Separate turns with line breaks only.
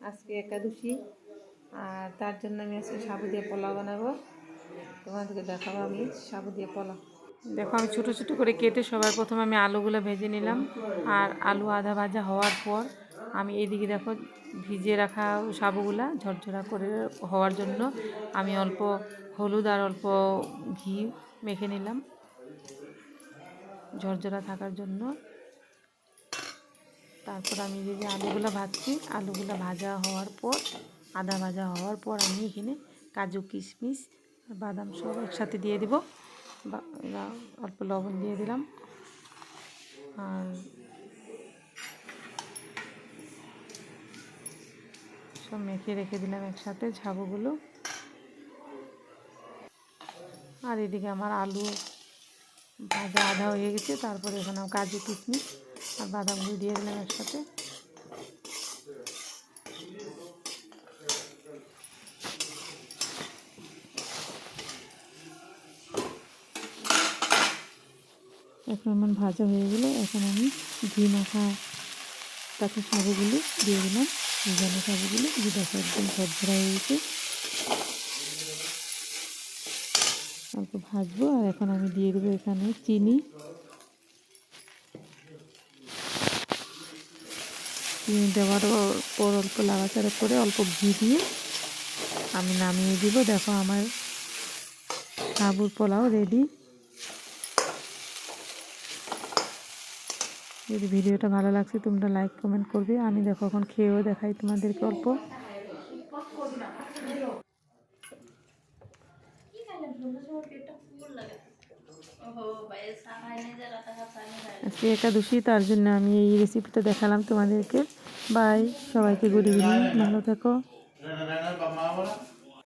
আজকে একাদশী আর তার জন্য আমি আজকে সাবু দিয়ে পোলাও বানাবো। তোমাদেরকে দেখাবো আমি সাবু দিয়ে পোলাও। দেখো আমি ছোটো ছোটো করে কেটে সবার প্রথমে আমি আলুগুলো ভেজে নিলাম। আর আলু আধা ভাজা হওয়ার পর আমি এইদিকে দেখো ভিজিয়ে রাখা সাবুগুলা ঝরঝরা করে হওয়ার জন্য আমি অল্প হলুদ আর অল্প ঘি মেখে নিলাম ঝরঝরা থাকার জন্য। তারপর আমি যে আলুগুলো ভাজছি, আলুগুলো ভাজা হওয়ার পর আধা ভাজা হওয়ার পর আমি এখানে কাজু কিশমিশ আর বাদাম সব একসাথে দিয়ে দিব। অল্প লবণ দিয়ে দিলাম আর সব মেখে রেখে দিলাম একসাথে সাবুগুলো। আর এদিকে আমার আলু ভাজা আধা হয়ে গেছে। তারপরে এখানে কাজু কিশমিশ আর বাদামগুলো দিয়ে দিলাম একসাথে। এখন আমার ভাজা হয়ে গেলে এখন আমি ঘি মাখা কাঁচা সাবুগুলো দিয়ে দিলাম। ভিজানো সাবুগুলো দেখো একদম ঝরঝরা হয়ে গেছে। অল্প ভাজবো আর এখন আমি দিয়ে দেবো এখানে চিনি। চিনি দেওয়ার পর অল্প লাড়াচাড়া করে অল্প ঘি দিয়ে আমি নামিয়ে দিব। দেখো আমার সাবুর পোলাও রেডি। যদি ভিডিওটা ভালো লাগছে তোমরা লাইক কমেন্ট করবে। আমি দেখো এখন খেয়েও দেখাই তোমাদেরকে অল্প। আজকে একাদশী, তার জন্য আমি এই রেসিপিটা দেখালাম তোমাদেরকে। বাই, সবাইকে গুড ইভিনিং, ভালো থেকো।